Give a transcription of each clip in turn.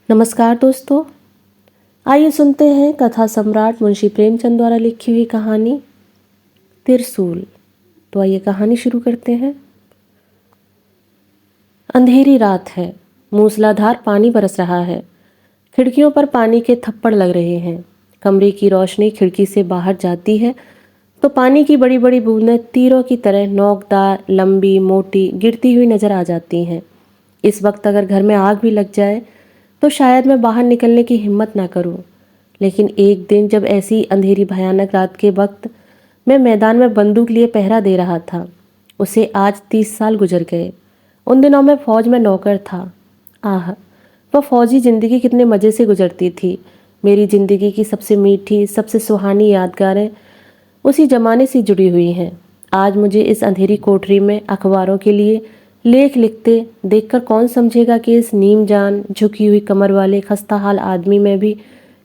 नमस्कार दोस्तों। आइए सुनते हैं कथा सम्राट मुंशी प्रेमचंद द्वारा लिखी हुई कहानी त्रिशूल। तो आइए कहानी शुरू करते हैं। अंधेरी रात है, मूसलाधार पानी बरस रहा है। खिड़कियों पर पानी के थप्पड़ लग रहे हैं। कमरे की रोशनी खिड़की से बाहर जाती है तो पानी की बड़ी बड़ी बूंदें तीरों की तरह नोकदार, लंबी, मोटी गिरती हुई नजर आ जाती हैं। इस वक्त अगर घर में आग भी लग जाए तो शायद मैं बाहर निकलने की हिम्मत ना करूं। लेकिन एक दिन जब ऐसी अंधेरी भयानक रात के वक्त मैं मैदान में बंदूक लिए पहरा दे रहा था, उसे आज 30 साल गुजर गए। उन दिनों में फौज में नौकर था। आह, वह फौजी जिंदगी कितने मज़े से गुजरती थी। मेरी जिंदगी की सबसे मीठी, सबसे सुहानी यादगारें उसी जमाने से जुड़ी हुई हैं। आज मुझे इस अंधेरी कोठरी में अखबारों के लिए लेख लिखते देखकर कौन समझेगा कि इस नीम जान, झुकी हुई कमर वाले खस्ता हाल आदमी में भी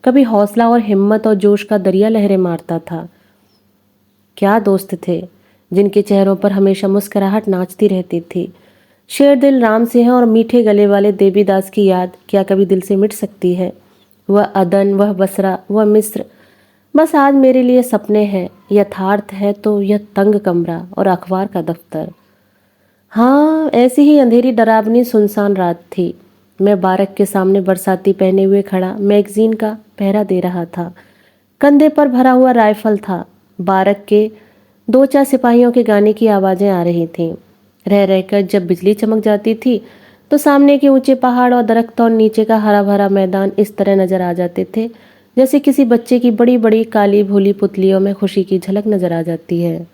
कभी हौसला और हिम्मत और जोश का दरिया लहरें मारता था। क्या दोस्त थे, जिनके चेहरों पर हमेशा मुस्कुराहट नाचती रहती थी। शेरदिल राम सिंह और मीठे गले वाले देवीदास की याद क्या कभी दिल से मिट सकती है। वह अदन, वह बसरा, वह मिस्र बस आज मेरे लिए सपने हैं। यथार्थ है तो यह तंग कमरा और अखबार का दफ्तर। हाँ, ऐसी ही अंधेरी डरावनी सुनसान रात थी। मैं बारक के सामने बरसाती पहने हुए खड़ा मैगजीन का पहरा दे रहा था। कंधे पर भरा हुआ राइफल था। बारक के दो चार सिपाहियों के गाने की आवाजें आ रही थीं। रह रहकर जब बिजली चमक जाती थी तो सामने के ऊंचे पहाड़ और दरख्त और नीचे का हरा भरा मैदान इस तरह नजर आ जाते थे जैसे किसी बच्चे की बड़ी बड़ी काली भूली पुतलियों में खुशी की झलक नजर आ जाती है।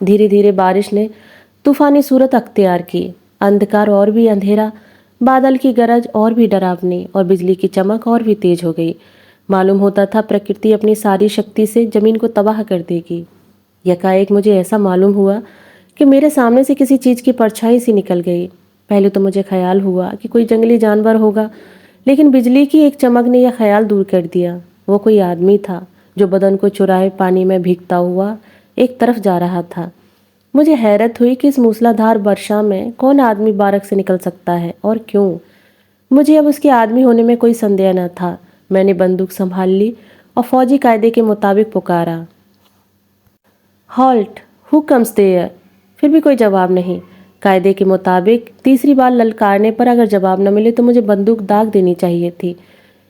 धीरे धीरे बारिश ने तूफानी सूरत अख्तियार की। अंधकार और भी अंधेरा, बादल की गरज और भी डरावनी और बिजली की चमक और भी तेज हो गई। मालूम होता था प्रकृति अपनी सारी शक्ति से जमीन को तबाह कर देगी। यकाएक मुझे ऐसा मालूम हुआ कि मेरे सामने से किसी चीज की परछाई सी निकल गई। पहले तो मुझे ख्याल हुआ कि कोई जंगली जानवर होगा, लेकिन बिजली की एक चमक ने यह ख्याल दूर कर दिया। वो कोई आदमी था जो बदन को चुराए पानी में भीगता हुआ एक तरफ जा रहा था। मुझे हैरत हुई कि इस मूसलाधार वर्षा में कौन आदमी बारक से निकल सकता है और क्यों। मुझे अब उसके आदमी होने में कोई संदेह न था। मैंने बंदूक संभाल ली और फौजी कायदे के मुताबिक पुकारा, हॉल्ट, हु कम्स देयर। फिर भी कोई जवाब नहीं। कायदे के मुताबिक तीसरी बार ललकारने पर अगर जवाब न मिले तो मुझे बंदूक दाग देनी चाहिए थी।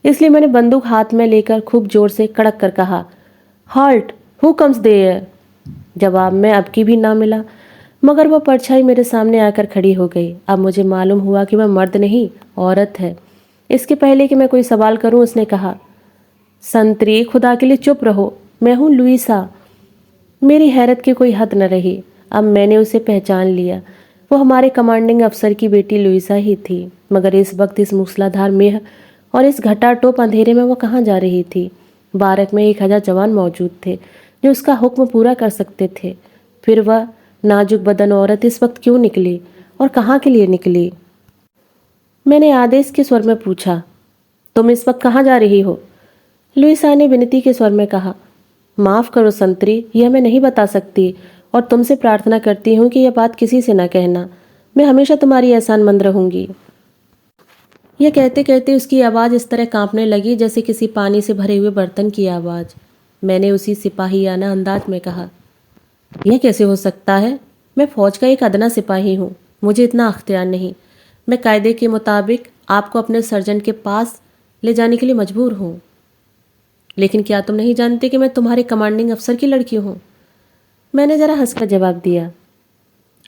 इसलिए मैंने बंदूक हाथ में लेकर खूब जोर से कड़क कर कहा, हॉल्ट, हु कम्स देयर। जवाब में अब की भी ना मिला, मगर वह परछाई मेरे सामने आकर खड़ी हो गई। अब मुझे मालूम हुआ कि वह मर्द नहीं, औरत है। इसके पहले कि मैं कोई सवाल करूं, उसने कहा, संतरी, खुदा के लिए चुप रहो, मैं हूं लुइसा। मेरी हैरत की कोई हद न रही। अब मैंने उसे पहचान लिया। वो हमारे कमांडिंग अफसर की बेटी लुइसा ही थी। मगर इस वक्त इस मूसलाधार मेह और इस घटाटोप अंधेरे में वो कहाँ जा रही थी। बारक में 1000 जवान मौजूद थे जो उसका हुक्म पूरा कर सकते थे। फिर वह नाजुक बदन औरत इस वक्त क्यों निकली और कहाँ के लिए निकली। मैंने आदेश के स्वर में पूछा, तुम इस वक्त कहाँ जा रही हो। लुइसा ने विनती के स्वर में कहा, माफ करो संतरी, यह मैं नहीं बता सकती और तुमसे प्रार्थना करती हूँ कि यह बात किसी से न कहना। मैं हमेशा तुम्हारी एहसानमंद रहूंगी। यह कहते कहते उसकी आवाज़ इस तरह कांपने लगी जैसे किसी पानी से भरे हुए बर्तन की आवाज़। मैंने उसी सिपाहियाना अंदाज में कहा, यह कैसे हो सकता है। मैं फौज का एक अदना सिपाही हूँ, मुझे इतना अख्तियार नहीं। मैं कायदे के मुताबिक आपको अपने सर्जन के पास ले जाने के लिए मजबूर हूँ। लेकिन क्या तुम नहीं जानते कि मैं तुम्हारे कमांडिंग अफसर की लड़की हूँ। मैंने जरा हंसकर जवाब दिया,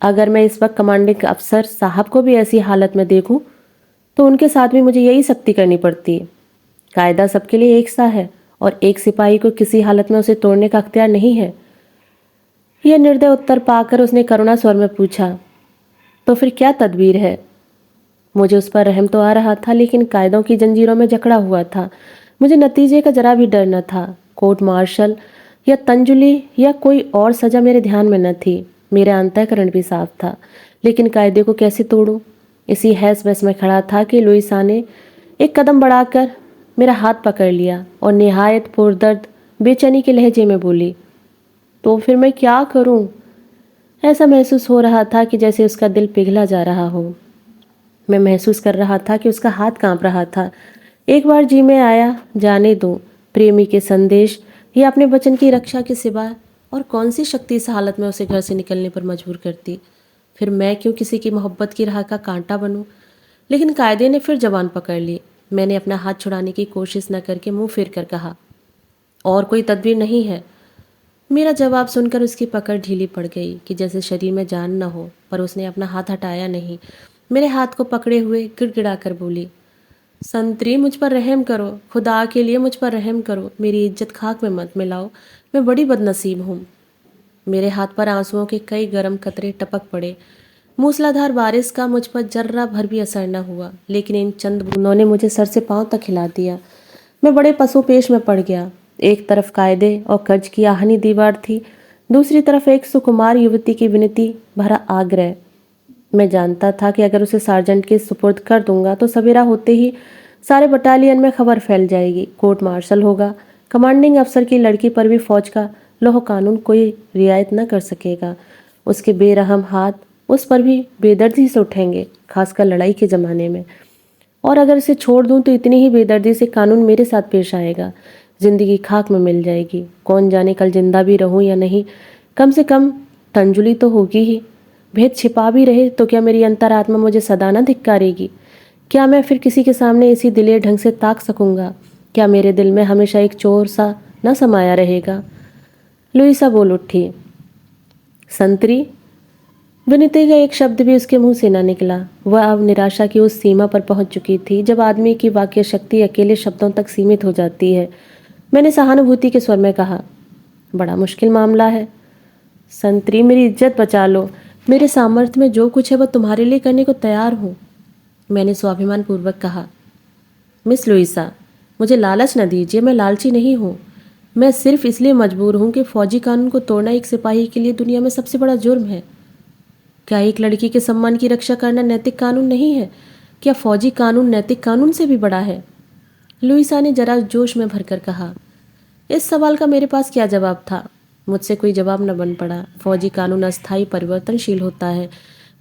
अगर मैं इस वक्त कमांडिंग अफसर साहब को भी ऐसी हालत में देखूं तो उनके साथ भी मुझे यही सख्ती करनी पड़ती। कायदा सबके लिए एक सा है और एक सिपाही को किसी हालत में उसे तोड़ने का अख्तियार नहीं है। यह निर्दय उत्तर पाकर उसने करुणा स्वर में पूछा, तो फिर क्या तदबीर है। मुझे उस पर रहम तो आ रहा था, लेकिन कायदों की जंजीरों में जकड़ा हुआ था। मुझे नतीजे का जरा भी डर न था। कोर्ट मार्शल या तंजुली या कोई और सजा मेरे ध्यान में न थी। मेरा अंतःकरण भी साफ था, लेकिन कायदे को कैसे तोड़ूं। इसी हैस वैस में खड़ा था कि लुइसा ने एक कदम बढ़ाकर मेरा हाथ पकड़ लिया और निहायत पुरदर्द बेचैनी के लहजे में बोली, तो फिर मैं क्या करूं। ऐसा महसूस हो रहा था कि जैसे उसका दिल पिघला जा रहा हो। मैं महसूस कर रहा था कि उसका हाथ कांप रहा था। एक बार जी में आया, जाने दो, प्रेमी के संदेश या अपने वचन की रक्षा के सिवा और कौन सी शक्ति इस हालत में उसे घर से निकलने पर मजबूर करती। फिर मैं क्यों किसी की मोहब्बत की राह का कांटा बनूं? लेकिन कायदे ने फिर जबान पकड़ ली। मैंने अपना हाथ छुड़ाने की कोशिश न करके मुंह फेर कर कहा, और कोई तदबीर नहीं है। मेरा जवाब सुनकर उसकी पकड़ ढीली पड़ गई कि जैसे शरीर में जान न हो, पर उसने अपना हाथ हटाया नहीं। मेरे हाथ को पकड़े हुए गिड़गिड़ा कर बोली, संतरी, मुझ पर रहम करो, खुदा के लिए मुझ पर रहम करो, मेरी इज्जत खाक में मत मिलाओ, मैं बड़ी बदनसीब हूँ। मेरे हाथ पर आंसुओं के कई गर्म कतरे टपक पड़े। मूसलाधार बारिश का मुझ पर जर्रा भर भी असर न हुआ, लेकिन इन चंद बूंदों ने मुझे सर से पांव तक हिला दिया। मैं बड़े पसोपेश में पड़ गया। एक तरफ कायदे और कर्ज की आहनी दीवार थी, दूसरी तरफ एक सुकुमार युवती की विनती भरा आग्रह। मैं जानता था कि अगर उसे सार्जेंट के सुपुर्द कर दूंगा तो सवेरा होते ही सारे बटालियन में खबर फैल जाएगी, कोर्ट मार्शल होगा, कमांडिंग अफसर की लड़की पर भी फौज का लौह कानून कोई रियायत न कर सकेगा। उसके बेरहम हाथ उस पर भी बेदर्दी से उठेंगे, खासकर लड़ाई के ज़माने में। और अगर इसे छोड़ दूं तो इतनी ही बेदर्दी से कानून मेरे साथ पेश आएगा। जिंदगी खाक में मिल जाएगी। कौन जाने कल जिंदा भी रहूं या नहीं, कम से कम तंजुली तो होगी ही। भेद छिपा भी रहे तो क्या मेरी अंतरात्मा मुझे सदा न धिक्कारेगी? क्या मैं फिर किसी के सामने इसी दिलेर ढंग से ताक सकूंगा? क्या मेरे दिल में हमेशा एक चोर सा न समाया रहेगा? लुईसा बोल उठी, संतरी। विनती का एक शब्द भी उसके मुंह से न निकला। वह अब निराशा की उस सीमा पर पहुंच चुकी थी जब आदमी की वाक्य शक्ति अकेले शब्दों तक सीमित हो जाती है। मैंने सहानुभूति के स्वर में कहा, बड़ा मुश्किल मामला है। संतरी, मेरी इज्जत बचा लो। मेरे सामर्थ्य में जो कुछ है वह तुम्हारे लिए करने को तैयार हूँ। मैंने स्वाभिमान पूर्वक कहा, मिस लुईसा, मुझे लालच न दीजिए, मैं लालची नहीं हूँ। मैं सिर्फ इसलिए मजबूर हूँ कि फौजी कानून को तोड़ना एक सिपाही के लिए दुनिया में सबसे बड़ा जुर्म है। क्या एक लड़की के सम्मान की रक्षा करना नैतिक कानून नहीं है? क्या फौजी कानून नैतिक कानून से भी बड़ा है? लुईसा ने जरा जोश में भरकर कहा। इस सवाल का मेरे पास क्या जवाब था? मुझसे कोई जवाब न बन पड़ा। फौजी कानून अस्थायी परिवर्तनशील होता है,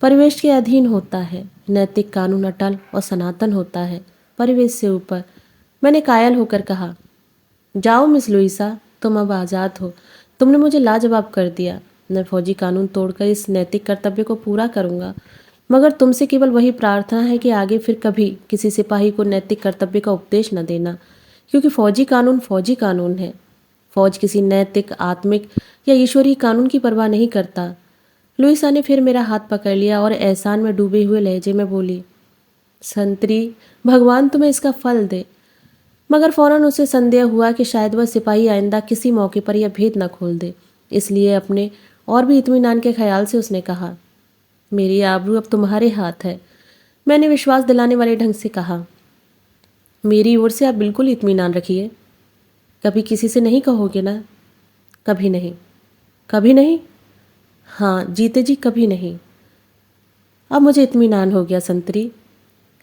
परिवेश के अधीन होता है। नैतिक कानून अटल और सनातन होता है, परिवेश से ऊपर। मैंने कायल होकर कहा, जाओ मिस लुईसा, तुम अब आज़ाद हो। तुमने मुझे लाजवाब कर दिया। मैं फौजी कानून तोड़कर इस नैतिक कर्तव्य को पूरा करूंगा, मगर तुमसे केवल वही प्रार्थना है कि आगे फिर कभी किसी सिपाही को नैतिक कर्तव्य का उपदेश न देना, क्योंकि फौजी कानून है। फौज किसी नैतिक, आत्मिक या ईश्वरीय कानून की परवाह नहीं करता। लुईसा ने फिर मेरा हाथ पकड़ लिया और एहसान में डूबे हुए लहजे में बोली, संतरी, भगवान तुम्हें इसका फल दे। मगर फौरन उसे संदेह हुआ कि शायद वह सिपाही आइंदा किसी मौके पर यह भेद न खोल दे। इसलिए अपने और भी इत्मीनान के ख्याल से उसने कहा, मेरी आबरू अब तुम्हारे हाथ है। मैंने विश्वास दिलाने वाले ढंग से कहा, मेरी ओर से आप बिल्कुल इत्मीनान रखिए। कभी किसी से नहीं कहोगे ना? कभी नहीं। कभी नहीं? हाँ जीते जी कभी नहीं। अब मुझे इत्मीनान हो गया संतरी।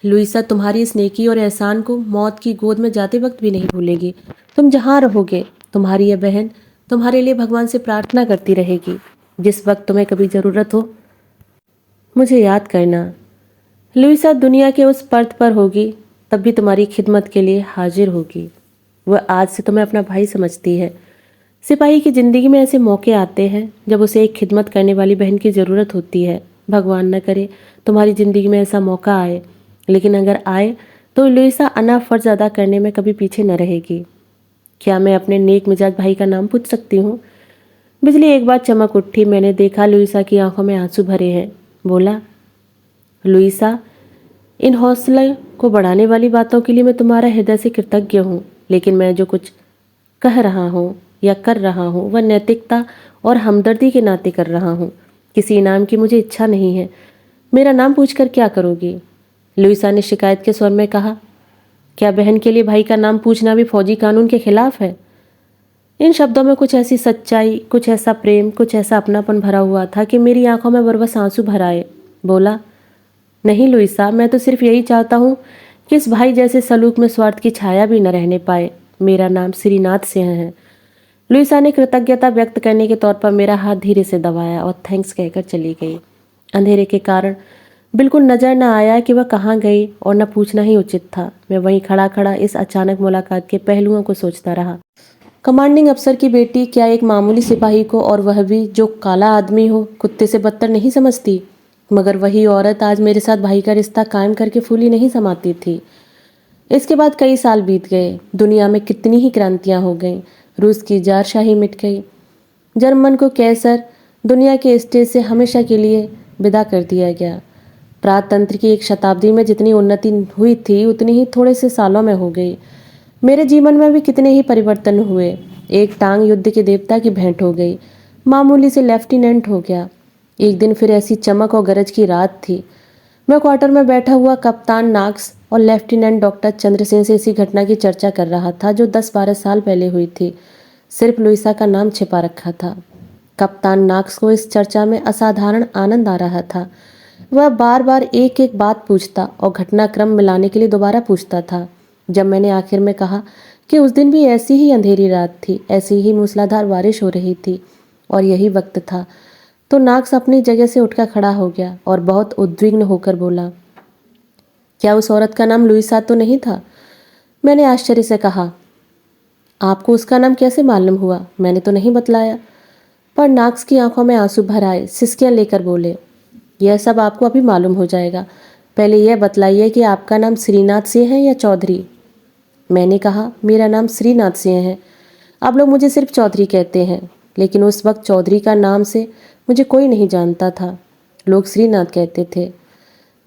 लुईसा तुम्हारी इस नेकी और एहसान को मौत की गोद में जाते वक्त भी नहीं भूलेगी। तुम जहाँ रहोगे, तुम्हारी यह बहन तुम्हारे लिए भगवान से प्रार्थना करती रहेगी। जिस वक्त तुम्हें कभी ज़रूरत हो, मुझे याद करना। लुईसा दुनिया के उस पर्त पर होगी, तब भी तुम्हारी खिदमत के लिए हाजिर होगी। वह आज से तुम्हें अपना भाई समझती है। सिपाही की ज़िंदगी में ऐसे मौके आते हैं जब उसे एक खिदमत करने वाली बहन की ज़रूरत होती है। भगवान न करे तुम्हारी ज़िंदगी में ऐसा मौका आए, लेकिन अगर आए तो लुईसा अना फ़र्ज अदा करने में कभी पीछे न रहेगी। क्या मैं अपने नेक मिजाज भाई का नाम पूछ सकती हूँ? बिजली एक बार चमक उठी। मैंने देखा लुईसा की आंखों में आंसू भरे हैं। बोला, लुईसा, इन हौसले को बढ़ाने वाली बातों के लिए मैं तुम्हारा हृदय से कृतज्ञ हूँ, लेकिन मैं जो कुछ कह रहा हूँ या कर रहा हूँ वह नैतिकता और हमदर्दी के नाते कर रहा हूँ। किसी इनाम की मुझे इच्छा नहीं है। मेरा नाम पूछकर क्या करोगी? लुईसा ने शिकायत के स्वर में कहा, क्या बहन के लिए भाई का नाम पूछना भी फौजी कानून के खिलाफ है? इन शब्दों में कुछ ऐसी सच्चाई, कुछ ऐसा प्रेम, कुछ ऐसा अपनापन भरा हुआ था कि मेरी आंखों में बरबस आंसू भर आए। बोला, नहीं लुईसा, मैं तो सिर्फ यही चाहता हूँ कि इस भाई जैसे सलूक में स्वार्थ की छाया भी न रहने पाए। मेरा नाम श्रीनाथ सिंह है। लुईसा ने कृतज्ञता व्यक्त करने के तौर पर मेरा हाथ धीरे से दबाया और थैंक्स कहकर चली गई। अंधेरे के कारण बिल्कुल नज़र न आया कि वह कहाँ गई और न पूछना ही उचित था। मैं वहीं खड़ा खड़ा इस अचानक मुलाकात के पहलुओं को सोचता रहा। कमांडिंग अफसर की बेटी क्या एक मामूली सिपाही को, और वह भी जो काला आदमी हो, कुत्ते से बदतर नहीं समझती? मगर वही औरत आज मेरे साथ भाई का रिश्ता कायम करके फूली नहीं समाती थी। इसके बाद कई साल बीत गए। दुनिया में कितनी ही क्रांतियां हो गईं। रूस की जारशाही मिट गई, जर्मन को कैसर दुनिया के स्टेज से हमेशा के लिए विदा कर दिया गया। प्रातंत्र की एक शताब्दी में जितनी उन्नति हुई थी उतनी ही थोड़े से सालों में हो गई। मेरे जीवन में भी कितने ही परिवर्तन हुए। एक टांग युद्ध के देवता की भेंट हो गई, मामूली से लेफ्टिनेंट हो गया। एक दिन फिर ऐसी चमक और गरज की रात थी। मैं क्वार्टर में बैठा हुआ कप्तान नाक्स और लेफ्टिनेंट डॉक्टर चंद्रसेन से इसी घटना की चर्चा कर रहा था जो 10-12 साल पहले हुई थी। सिर्फ लुइसा का नाम छिपा रखा था। कप्तान नाक्स को इस चर्चा में असाधारण आनंद आ रहा था। वह बार बार एक एक बात पूछता और घटनाक्रम मिलाने के लिए दोबारा पूछता था। जब मैंने आखिर में कहा कि उस दिन भी ऐसी ही अंधेरी रात थी, ऐसी ही मूसलाधार बारिश हो रही थी और यही वक्त था, तो नाक्स अपनी जगह से उठकर खड़ा हो गया और बहुत उद्विग्न होकर बोला, क्या उस औरत का नाम लुइसा तो नहीं था? मैंने आश्चर्य से कहा, आपको उसका नाम कैसे मालूम हुआ? मैंने तो नहीं बतलाया। पर नाक्स की आंखों में आंसू भर आए, सिसकियां लेकर बोले, यह सब आपको अभी मालूम हो जाएगा। पहले यह बतलाइए कि आपका नाम श्रीनाथ सिंह है या चौधरी? मैंने कहा, मेरा नाम श्रीनाथ सिंह है। अब लोग मुझे सिर्फ चौधरी कहते हैं, लेकिन उस वक्त चौधरी का नाम से मुझे कोई नहीं जानता था। लोग श्रीनाथ कहते थे।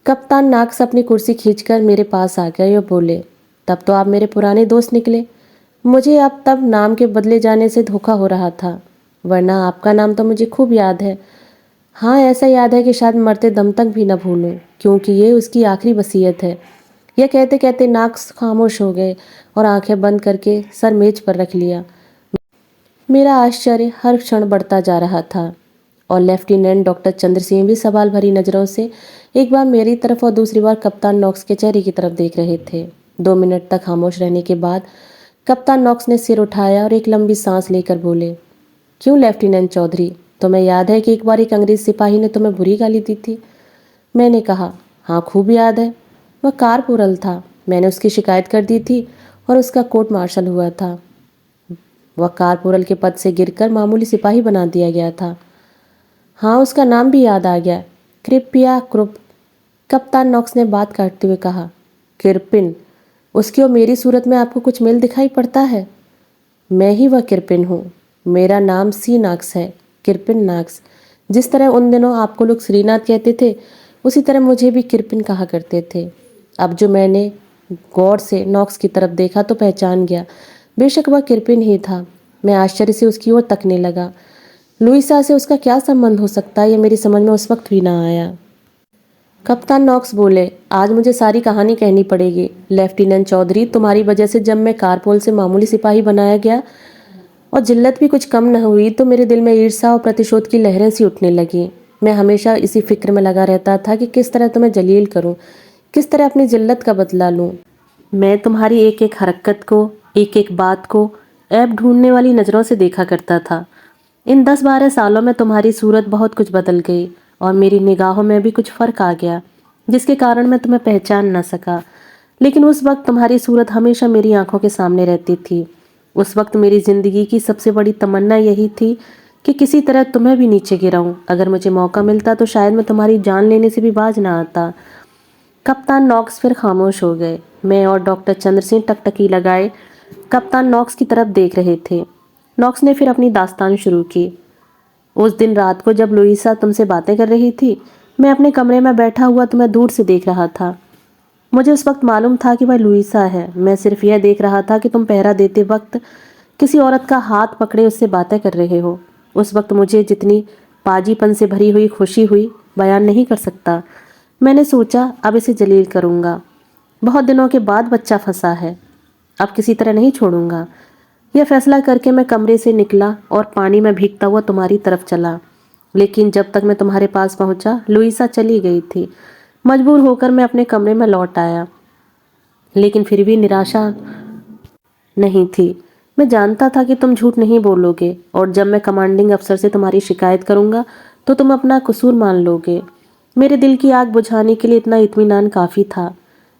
कप्तान नाक्स अपनी कुर्सी खींचकर मेरे पास आ गए और बोले, तब तो आप मेरे पुराने दोस्त निकले। मुझे अब तब नाम के बदले जाने से धोखा हो रहा था, वरना आपका नाम तो मुझे खूब याद है। हाँ, ऐसा याद है कि शायद मरते दम तक भी न भूलूं, क्योंकि ये उसकी आखिरी वसीयत है। यह कहते कहते नाक्स खामोश हो गए और आंखें बंद करके सर मेज पर रख लिया। मेरा आश्चर्य हर क्षण बढ़ता जा रहा था और लेफ्टिनेंट डॉक्टर चंद्र सिंह भी सवाल भरी नज़रों से एक बार मेरी तरफ और दूसरी बार कप्तान नॉक्स के चेहरे की तरफ देख रहे थे। 2 मिनट तक खामोश रहने के बाद कप्तान नॉक्स ने सिर उठाया और एक लंबी सांस लेकर बोले, क्यों लेफ्टिनेंट चौधरी, तुम्हें याद है कि एक बार एक अंग्रेज सिपाही ने तुम्हें बुरी गाली दी थी? मैंने कहा, हाँ खूब याद है। वह कारपोरल था, मैंने उसकी शिकायत कर दी थी और उसका कोर्ट मार्शल हुआ था। वह कारपोरल के पद से गिरकर मामूली सिपाही बना दिया गया था। हाँ, उसका नाम भी याद आ गया, कृपया क्रुप। कप्तान नॉक्स ने बात काटते हुए कहा, किरपिन। उसकी और मेरी सूरत में आपको कुछ मेल दिखाई पड़ता है? मैं ही वह किरपिन हूँ। मेरा नाम सी नाक्स है, किरपिन नाक्स। जिस तरह उन दिनों आपको लोग श्रीनाथ कहते थे, उसी तरह मुझे भी किरपिन कहा करते थे। अब जो मैंने गौर से नॉक्स की तरफ देखा तो पहचान गया, बेशक वह किरपिन ही था। मैं आश्चर्य से उसकी ओर तकने लगा। लुइसा से उसका क्या संबंध हो सकता है, यह मेरी समझ में उस वक्त भी ना आया। कप्तान नॉक्स बोले, आज मुझे सारी कहानी कहनी पड़ेगी। लेफ्टिनेंट चौधरी, तुम्हारी वजह से जब मैं कारपोल से मामूली सिपाही बनाया गया और जिल्लत भी कुछ कम न हुई, तो मेरे दिल में ईर्ष्या और प्रतिशोध की लहरें सी उठने लगी। मैं हमेशा इसी फिक्र में लगा रहता था कि किस तरह तुम्हें जलील करूं, किस तरह अपनी जिल्लत का बदला लूं। मैं तुम्हारी एक एक हरकत को, एक एक बात को ऐब ढूंढने वाली नज़रों से देखा करता था। इन 10-12 सालों में तुम्हारी सूरत बहुत कुछ बदल गई और मेरी निगाहों में भी कुछ फ़र्क आ गया, जिसके कारण मैं तुम्हें पहचान न सका। लेकिन उस वक्त तुम्हारी सूरत हमेशा मेरी आंखों के सामने रहती थी। उस वक्त मेरी ज़िंदगी की सबसे बड़ी तमन्ना यही थी कि किसी तरह तुम्हें भी नीचे गिराऊं। अगर मुझे मौका मिलता तो शायद मैं तुम्हारी जान लेने से भी बाज ना आता। कप्तान नॉक्स फिर खामोश हो गए। मैं और डॉक्टर चंद्र सिंह टकटकी लगाए कप्तान नॉक्स की तरफ देख रहे थे। नॉक्स ने फिर अपनी दास्तान शुरू की। उस दिन रात को जब लुइसा तुमसे बातें कर रही थी, मैं अपने कमरे में बैठा हुआ तुम्हें दूर से देख रहा था। मुझे उस वक्त मालूम था कि वह लुइसा है। मैं सिर्फ यह देख रहा था कि तुम पहरा देते वक्त किसी औरत का हाथ पकड़े उससे बातें कर रहे हो। उस वक्त मुझे जितनी पाजीपन से भरी हुई खुशी हुई, बयान नहीं कर सकता। मैंने सोचा अब इसे जलील करूँगा। बहुत दिनों के बाद बच्चा फंसा है, अब किसी तरह नहीं छोड़ूंगा। यह फैसला करके मैं कमरे से निकला और पानी में भीगता हुआ तुम्हारी तरफ चला। लेकिन जब तक मैं तुम्हारे पास पहुंचा, लुइसा चली गई थी। मजबूर होकर मैं अपने कमरे में लौट आया, लेकिन फिर भी निराशा नहीं थी। मैं जानता था कि तुम झूठ नहीं बोलोगे और जब मैं कमांडिंग अफसर से तुम्हारी शिकायत करूंगा तो तुम अपना कसूर मान लोगे। मेरे दिल की आग बुझाने के लिए इतना इत्मीनान काफ़ी था।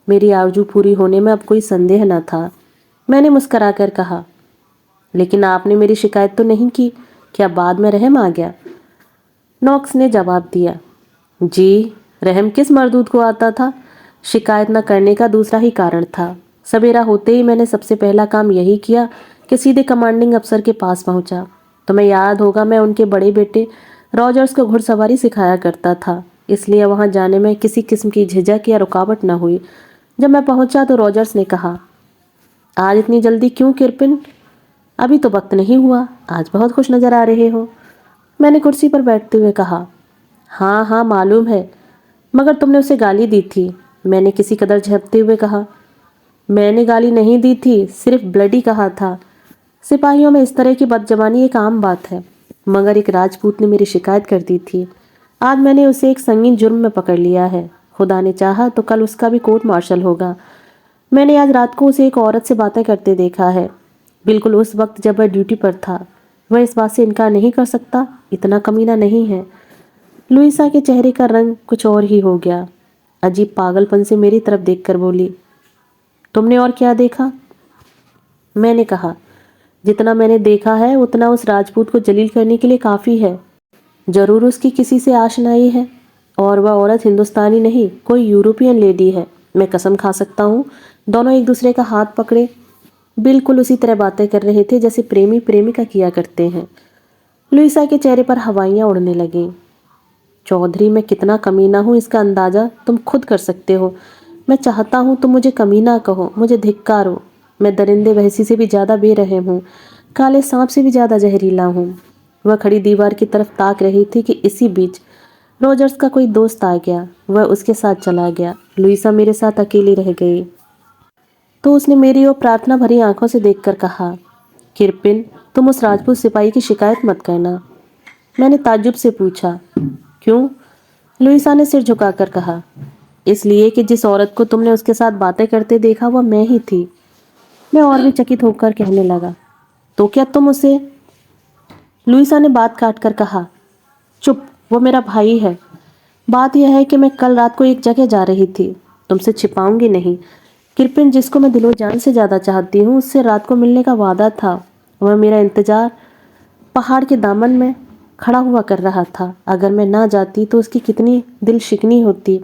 मेरी आरज़ू पूरी होने में अब कोई संदेह न था। मैंने मुस्कुराकर कहा, लेकिन आपने मेरी शिकायत तो नहीं की, क्या बाद में रहम आ गया? नॉक्स ने जवाब दिया, जी, रहम किस मर्दूद को आता था? शिकायत न करने का दूसरा ही कारण था। सवेरा होते ही मैंने सबसे पहला काम यही किया कि सीधे कमांडिंग अफसर के पास पहुंचा। तुम्हें याद होगा, मैं उनके बड़े बेटे रॉजर्स को घुड़सवारी सिखाया करता था, इसलिए वहां जाने में किसी किस्म की झिझक या रुकावट न हुई। जब मैं पहुंचा तो रॉजर्स ने कहा, आज इतनी जल्दी क्यों किरपिन? अभी तो वक्त नहीं हुआ, आज बहुत खुश नजर आ रहे हो। मैंने कुर्सी पर बैठते हुए कहा, हाँ हाँ मालूम है, मगर तुमने उसे गाली दी थी। मैंने किसी कदर झपते हुए कहा, मैंने गाली नहीं दी थी, सिर्फ ब्लडी कहा था। सिपाहियों में इस तरह की बदजबानी एक आम बात है, मगर एक राजपूत ने मेरी शिकायत कर दी थी। आज मैंने उसे एक संगीन जुर्म में पकड़ लिया है। खुदा ने चाहा तो कल उसका भी कोर्ट मार्शल होगा। मैंने आज रात को उसे एक औरत से बातें करते देखा है, बिल्कुल उस वक्त जब वह ड्यूटी पर था। वह इस बात से इनकार नहीं कर सकता, इतना कमीना नहीं है। लुइसा के चेहरे का रंग कुछ और ही हो गया। अजीब पागलपन से मेरी तरफ देखकर बोली, तुमने और क्या देखा? मैंने कहा, जितना मैंने देखा है उतना उस राजपूत को जलील करने के लिए काफ़ी है। जरूर उसकी किसी से आशनाई है, और वह औरत हिंदुस्तानी नहीं, कोई यूरोपियन लेडी है। मैं कसम खा सकता हूँ दोनों एक दूसरे का हाथ पकड़े बिल्कुल उसी तरह बातें कर रहे थे जैसे प्रेमी प्रेमिका किया करते हैं। लुइसा के चेहरे पर हवाइयाँ उड़ने लगीं। चौधरी, मैं कितना कमीना हूँ इसका अंदाज़ा तुम खुद कर सकते हो। मैं चाहता हूँ तुम मुझे कमीना कहो, मुझे धिक्कारो। मैं दरिंदे भैंसी से भी ज़्यादा बेरहम हूँ, काले सांप से भी ज़्यादा जहरीला हूँ। वह खड़ी दीवार की तरफ ताक रही थी कि इसी बीच रॉजर्स का कोई दोस्त आ गया। वह उसके साथ चला गया। लुइसा मेरे साथ अकेली रह गई। तो उसने मेरी ओर प्रार्थना भरी आंखों से देखकर कहा, किरपिन, तुम उस राजपूत सिपाही की शिकायत मत करना। मैंने ताज्जुब से पूछा, क्यों? लुइसा ने सिर झुकाकर कहा, इसलिए कि जिस औरत को तुमने उसके साथ बातें करते देखा वह मैं ही थी। मैं और भी चकित होकर कहने लगा, तो क्या तुम उसे? लुइसा ने बात काट कर कहा, चुप, वो मेरा भाई है। बात यह है कि मैं कल रात को एक जगह जा रही थी, तुमसे छिपाऊंगी नहीं। किरपिन, जिसको मैं दिलो जान से ज़्यादा चाहती हूँ, उससे रात को मिलने का वादा था। वह मेरा इंतजार पहाड़ के दामन में खड़ा हुआ कर रहा था। अगर मैं ना जाती तो उसकी कितनी दिल शिकनी होती।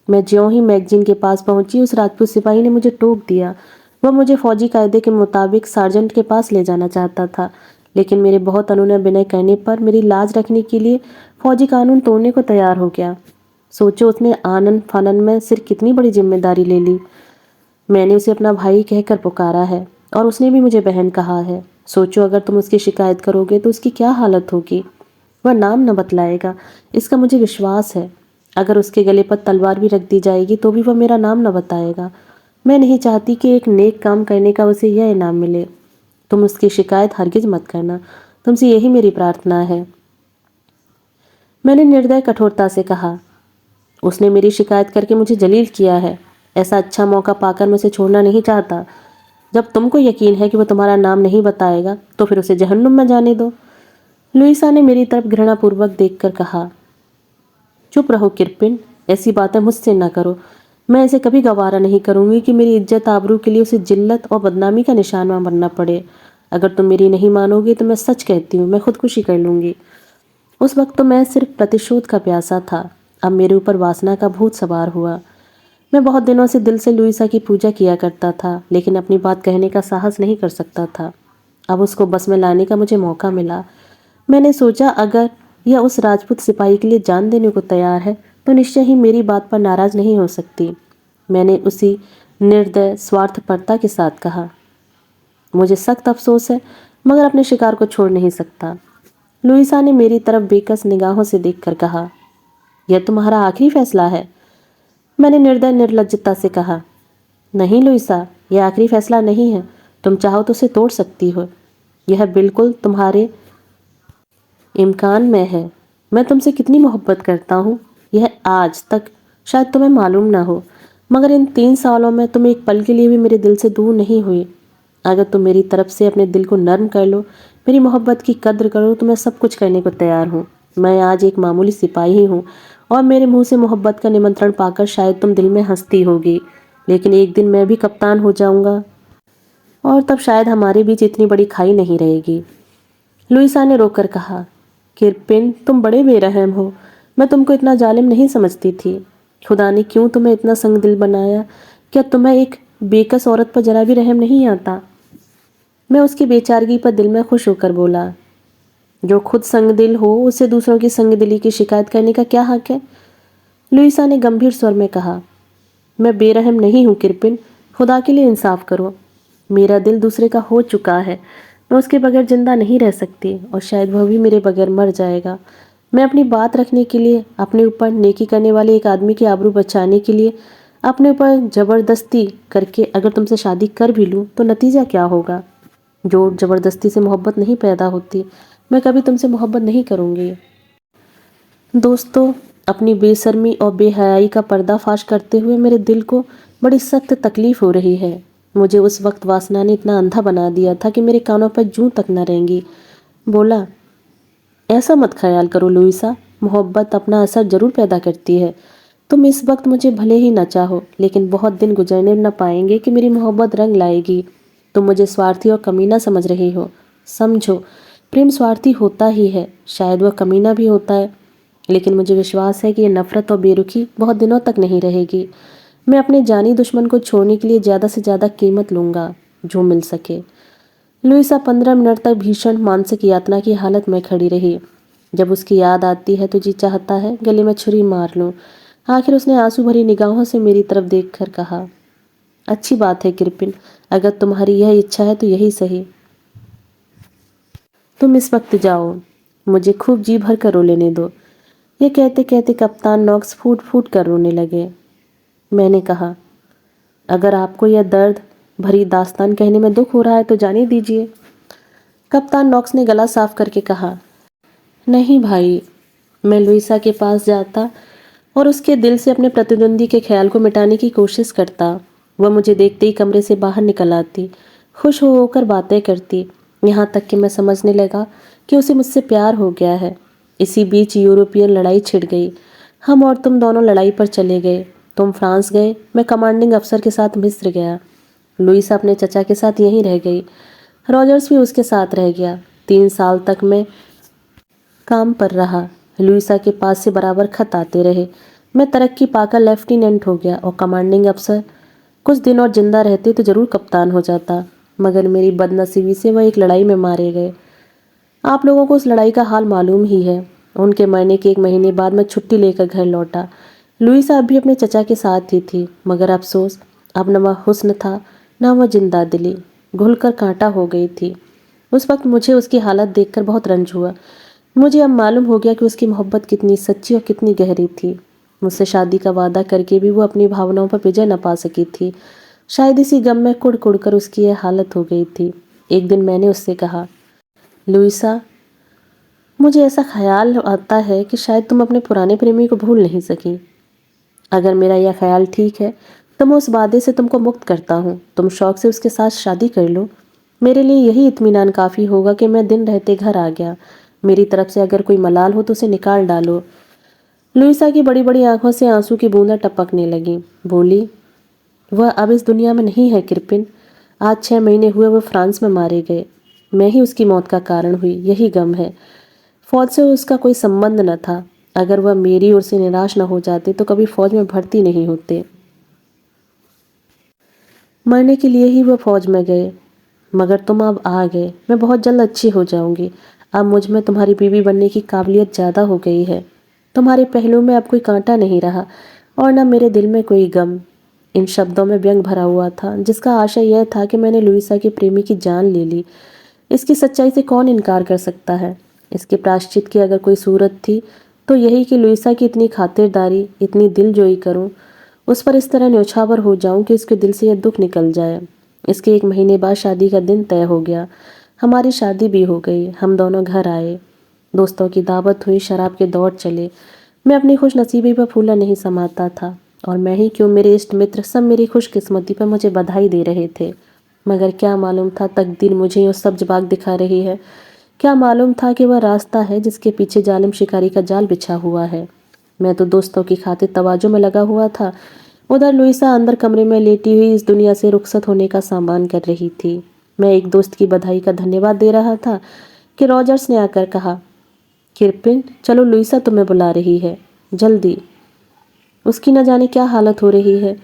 मैं ज्यों ही मैगजीन के पास पहुंची, उस राजपूत सिपाही ने मुझे टोक दिया। वह मुझे फौजी कायदे के मुताबिक सार्जेंट के पास ले जाना चाहता था, लेकिन मेरे बहुत अनुनय विनय करने पर मेरी लाज रखने के लिए फौजी कानून तोड़ने को तैयार हो गया। सोचो उसने आनन फानन में सिर कितनी बड़ी जिम्मेदारी ले ली। मैंने उसे अपना भाई कहकर पुकारा है और उसने भी मुझे बहन कहा है। सोचो अगर तुम उसकी शिकायत करोगे तो उसकी क्या हालत होगी। वह नाम न बतलाएगा, इसका मुझे विश्वास है। अगर उसके गले पर तलवार भी रख दी जाएगी तो भी वह मेरा नाम न बताएगा। मैं नहीं चाहती कि एक नेक काम करने का उसे यह इनाम मिले। तुम उसकी शिकायत हरगिज मत करना, तुमसे यही मेरी प्रार्थना है। मैंने निर्दय कठोरता से कहा, उसने मेरी शिकायत करके मुझे जलील किया है। ऐसा अच्छा मौका पाकर मैं उसे छोड़ना नहीं चाहता। जब तुमको यकीन है कि वह तुम्हारा नाम नहीं बताएगा तो फिर उसे जहन्नुम में जाने दो। लुइसा ने मेरी तरफ घृणापूर्वक देखकर कहा, चुप रहो किरपिन, ऐसी बातें मुझसे ना करो। मैं इसे कभी गवारा नहीं करूंगी कि मेरी इज्जत आबरू के लिए उसे जिल्लत और बदनामी का निशाना बनना पड़े। अगर तुम मेरी नहीं मानोगे तो मैं सच कहती हूँ, मैं खुदकुशी कर लूंगी। उस वक्त तो मैं सिर्फ प्रतिशोध का प्यासा था, अब मेरे ऊपर वासना का भूत सवार हुआ। मैं बहुत दिनों से दिल से लुइसा की पूजा किया करता था, लेकिन अपनी बात कहने का साहस नहीं कर सकता था। अब उसको बस में लाने का मुझे मौका मिला। मैंने सोचा अगर यह उस राजपूत सिपाही के लिए जान देने को तैयार है तो निश्चय ही मेरी बात पर नाराज नहीं हो सकती। मैंने उसी निर्दय स्वार्थपरता के साथ कहा, मुझे सख्त अफसोस है मगर अपने शिकार को छोड़ नहीं सकता। लुइसा ने मेरी तरफ बेकस निगाहों से देखकर कहा, यह तुम्हारा आखिरी फैसला है? मैंने निर्दय निर्लज्जता से कहा, नहीं लुइसा, यह आखिरी फैसला नहीं है। तुम चाहो तो उसे तोड़ सकती हो, यह बिल्कुल तुम्हारे इम्कान में है। मैं तुमसे कितनी मोहब्बत करता हूँ यह आज तक शायद तुम्हें मालूम ना हो, मगर इन 3 सालों में तुम एक पल के लिए भी मेरे दिल से दूर नहीं हुई। अगर तुम मेरी तरफ से अपने दिल को नर्म कर लो, मेरी मोहब्बत की कद्र करो, तो मैं सब कुछ करने को तैयार हूँ। मैं आज एक मामूली सिपाही हूँ और मेरे मुंह से मोहब्बत का निमंत्रण पाकर शायद तुम दिल में हंसती होगी, लेकिन एक दिन मैं भी कप्तान हो जाऊंगा और तब शायद हमारे बीच इतनी बड़ी खाई नहीं रहेगी। लुइसा ने रोकर कहा, किरपिन तुम बड़े बेरहम हो। मैं तुमको इतना जालिम नहीं समझती थी। खुदा ने क्यों तुम्हें इतना संगदिल बनाया? क्या तुम्हें एक बेकस औरत पर जरा भी रहम नहीं आता? मैं उसकी बेचारगी पर दिल में खुश होकर बोला, जो खुद संगदिल हो उसे दूसरों की संगदिली की शिकायत करने का क्या हक है? लुइसा ने गंभीर स्वर में कहा, मैं बेरहम नहीं हूँ किरपिन, खुदा के लिए इंसाफ करो। मेरा दिल दूसरे का हो चुका है। मैं उसके बगैर जिंदा नहीं रह सकती और शायद वह भी मेरे बगैर मर जाएगा। मैं अपनी बात रखने के लिए, अपने ऊपर नेकी करने वाले एक आदमी की आबरू बचाने के लिए अपने ऊपर जबरदस्ती करके अगर तुमसे शादी कर भी लूँ तो नतीजा क्या होगा? जो जबरदस्ती से मोहब्बत नहीं पैदा होती। मैं कभी तुमसे मोहब्बत नहीं करूँगी। दोस्तों, अपनी बेशर्मी और बेहयाई का पर्दाफाश करते हुए मेरे दिल को बड़ी सख्त तकलीफ हो रही है। मुझे उस वक्त वासना ने इतना अंधा बना दिया था कि मेरे कानों पर जूं तक न रहेंगी। बोला, ऐसा मत ख्याल करो लुइसा, मोहब्बत अपना असर जरूर पैदा करती है। तुम इस वक्त मुझे भले ही न चाहो, लेकिन बहुत दिन गुजरने न पाएंगे कि मेरी मोहब्बत रंग लाएगी। तुम मुझे स्वार्थी और कमीना समझ रही हो। समझो, प्रेम स्वार्थी होता ही है, शायद वह कमीना भी होता है, लेकिन मुझे विश्वास है कि यह नफरत और बेरुखी बहुत दिनों तक नहीं रहेगी। मैं अपने जानी दुश्मन को छोड़ने के लिए ज़्यादा से ज़्यादा कीमत लूँगा, जो मिल सके। लुइसा 15 मिनट तक भीषण मानसिक यातना की हालत में खड़ी रही। जब उसकी याद आती है तो जी चाहता है गले में छुरी मार लूं। आखिर उसने आंसू भरी निगाहों से मेरी तरफ देखकर कहा, अच्छी बात है किरपिन, अगर तुम्हारी यह इच्छा है तो यही सही। तुम इस वक्त जाओ, मुझे खूब जी भर कर रो लेने दो। ये कहते कहते कप्तान नॉक्स फूट फूट कर रोने लगे। मैंने कहा, अगर आपको यह दर्द भरी दास्तान कहने में दुख हो रहा है तो जाने दीजिए। कप्तान नॉक्स ने गला साफ करके कहा, नहीं भाई। मैं लुइसा के पास जाता और उसके दिल से अपने प्रतिद्वंदी के ख्याल को मिटाने की कोशिश करता। वह मुझे देखते ही कमरे से बाहर निकल आती, खुश हो होकर बातें करती, यहाँ तक कि मैं समझने लगा कि उसे मुझसे प्यार हो गया है। इसी बीच यूरोपियन लड़ाई छिड़ गई। हम और तुम दोनों लड़ाई पर चले गए। तुम फ्रांस गए, मैं कमांडिंग अफसर के साथ मिस्र गया। लुइसा अपने चचा के साथ यहीं रह गई। रॉजर्स भी उसके साथ रह गया। 3 साल तक मैं काम पर रहा। लुइसा के पास से बराबर खत आते रहे। मैं तरक्की पाकर लेफ्टिनेंट हो गया और कमांडिंग अफसर। कुछ दिन और जिंदा रहते तो जरूर कप्तान हो जाता, मगर मेरी बदनसीबी से वह एक लड़ाई में मारे गए। आप लोगों को उस लड़ाई का हाल मालूम ही है। उनके मरने के 1 महीने बाद मैं छुट्टी लेकर घर लौटा। लुइसा अब भी अपने चचा के साथ ही थी, मगर अफसोस, अब न वह हुस्न था न वह जिंदा दिली। घुलकर कांटा हो गई थी। उस वक्त मुझे उसकी हालत देखकर बहुत रंज हुआ। मुझे अब मालूम हो गया कि उसकी मोहब्बत कितनी सच्ची और कितनी गहरी थी। मुझसे शादी का वादा करके भी वो अपनी भावनाओं पर विजय न पा सकी थी। शायद इसी गम में कुड़ कुड़ कर उसकी यह हालत हो गई थी। एक दिन मैंने उससे कहा, लुइसा, मुझे ऐसा ख्याल आता है कि शायद तुम अपने पुराने प्रेमी को भूल नहीं सकी। अगर मेरा यह ख्याल ठीक है तो मैं उस वादे से तुमको मुक्त करता हूँ। तुम शौक से उसके साथ शादी कर लो। मेरे लिए यही इत्मीनान काफ़ी होगा कि मैं दिन रहते घर आ गया। मेरी तरफ से अगर कोई मलाल हो तो उसे निकाल डालो। लुइसा की बड़ी बड़ी आंखों से आंसू की बूंदें टपकने लगीं। बोली, वह अब इस दुनिया में नहीं है किरपिन। आज 6 महीने हुए वह फ्रांस में मारे गए। मैं ही उसकी मौत का कारण हुई, यही गम है। फौज से उसका कोई संबंध न था। अगर वह मेरी ओर से निराश न हो जाते तो कभी फौज में भर्ती नहीं होते। मरने के लिए ही वह फौज में गए, मगर तुम अब आ गए। मैं बहुत जल्द अच्छी हो जाऊंगी। अब मुझ में तुम्हारी बीवी बनने की काबिलियत ज़्यादा हो गई है। तुम्हारे पहलू में अब कोई कांटा नहीं रहा और न मेरे दिल में कोई गम। इन शब्दों में व्यंग भरा हुआ था, जिसका आशय यह था कि मैंने लुइसा के प्रेमी की जान ले ली। इसकी सच्चाई से कौन इनकार कर सकता है? इसके प्रायश्चित की अगर कोई सूरत थी तो यही कि लुइसा की इतनी खातिरदारी, इतनी दिलजोई करूं, उस पर इस तरह न्योछावर हो जाऊं कि उसके दिल से यह दुख निकल जाए। इसके 1 महीने बाद शादी का दिन तय हो गया। हमारी शादी भी हो गई। हम दोनों घर आए। दोस्तों की दावत हुई, शराब के दौर चले। मैं अपनी खुशनसीबी पर फूला नहीं समाता था, और मैं ही क्यों, मेरे इष्ट मित्र सब मेरी खुशकिस्मती पर मुझे बधाई दे रहे थे। मगर क्या मालूम था तकदीर मुझे यूँ सब्ज बाग दिखा रही है। क्या मालूम था कि वह रास्ता है जिसके पीछे जालिम शिकारी का जाल बिछा हुआ है। मैं तो दोस्तों की खातिर तवाज़ो में लगा हुआ था। उधर लुइसा अंदर कमरे में लेटी हुई इस दुनिया से रुखसत होने का सामान कर रही थी। मैं एक दोस्त की बधाई का धन्यवाद दे रहा था कि रॉजर्स ने आकर कहा, किरपिन चलो लुइसा तुम्हें बुला रही है, जल्दी। उसकी न जाने क्या हालत हो रही है।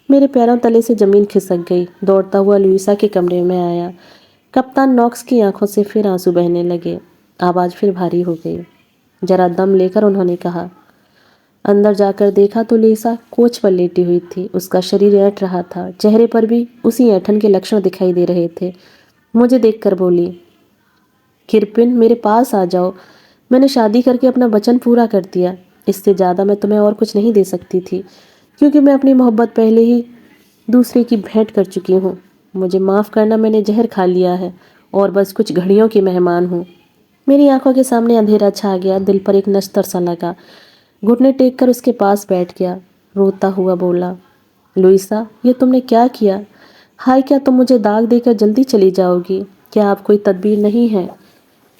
मेरे पैरों तले से ज़मीन खिसक गई। दौड़ता हुआ लुइसा के कमरे में आया। कप्तान नॉक्स की आंखों से फिर आंसू बहने लगे। आवाज़ फिर भारी हो गई। जरा दम लेकर उन्होंने कहा। अंदर जाकर देखा तो लुइसा कोच पर लेटी हुई थी। उसका शरीर ऐंठ रहा था। चेहरे पर भी उसी ऐंठन के लक्षण दिखाई दे रहे थे। मुझे देखकर बोली, किरपिन मेरे पास आ जाओ। मैंने शादी करके अपना वचन पूरा कर दिया। इससे ज़्यादा मैं तुम्हें और कुछ नहीं दे सकती थी, क्योंकि मैं अपनी मोहब्बत पहले ही दूसरे की भेंट कर चुकी हूँ। मुझे माफ़ करना, मैंने जहर खा लिया है और बस कुछ घड़ियों की मेहमान हूँ। मेरी आंखों के सामने अंधेरा छा गया। दिल पर एक नश्तर सा लगा। घुटने टेक कर उसके पास बैठ गया। रोता हुआ बोला, लुइसा ये तुमने क्या किया? हाय, क्या तुम मुझे दाग देकर जल्दी चली जाओगी? क्या आप कोई तदबीर नहीं है?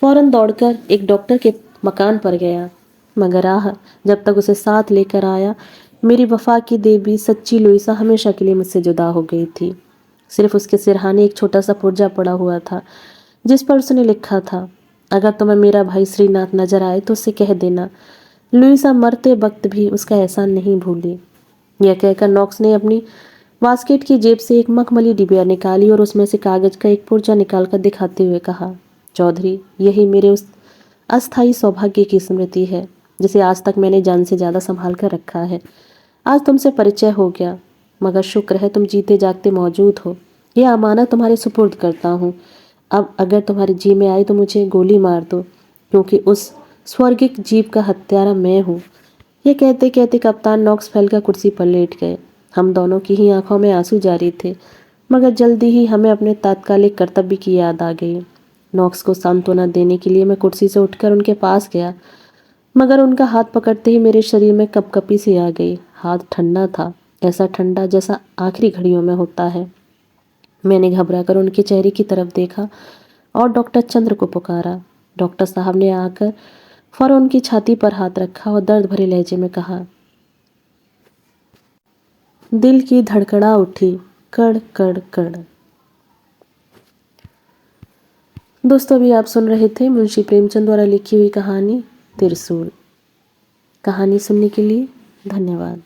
फौरन दौड़कर एक डॉक्टर के मकान पर गया, मगर जब तक उसे साथ लेकर आया, मेरी वफा की देवी सच्ची लुइसा हमेशा के लिए मुझसे जुदा हो गई थी। सिर्फ उसके सिरहाने एक छोटा सा पुर्जा पड़ा हुआ था, जिस पर उसने लिखा था, अगर तुम्हें मेरा भाई श्रीनाथ नजर आए तो उसे कह देना। लुइसा मरते वक्त भी उसका एहसान नहीं भूली। यह कहकर नॉक्स ने अपनी बास्केट की जेब से एक मखमली डिबिया निकाली और उसमें से कागज का एक पुर्जा निकालकर दिखाते हुए कहा, चौधरी यही मेरे उस अस्थायी सौभाग्य की स्मृति है जिसे आज तक मैंने जान से ज़्यादा संभाल कर रखा है। आज तुमसे परिचय हो गया, मगर शुक्र है तुम जीते जागते मौजूद हो। यह अमानत तुम्हारे सुपुर्द करता हूँ। अब अगर तुम्हारे जी में आए तो मुझे गोली मार दो, क्योंकि उस स्वर्गिक जीव का हत्यारा मैं हूँ। ये कहते कहते कप्तान नॉक्स फैलकर कुर्सी पर लेट गए। हम दोनों की ही आंखों में आंसू जारी थे, मगर जल्दी ही हमें अपने तात्कालिक कर्तव्य की याद आ गई। नॉक्स को सांत्वना देने के लिए मैं कुर्सी से उठकर उनके पास गया, मगर उनका हाथ पकड़ते ही मेरे शरीर में कपकपी सी आ गई। हाथ ठंडा था, ऐसा ठंडा जैसा आखिरी घड़ियों में होता है। मैंने घबराकर उनके चेहरे की तरफ देखा और डॉक्टर चंद्र को पुकारा। डॉक्टर साहब ने आकर फौरन उनकी छाती पर हाथ रखा और दर्द भरे लहजे में कहा, दिल की धड़कड़ा उठी, कड़ कड़ कड़। दोस्तों, अभी आप सुन रहे थे मुंशी प्रेमचंद द्वारा लिखी हुई कहानी त्रिशूल। कहानी सुनने के लिए धन्यवाद।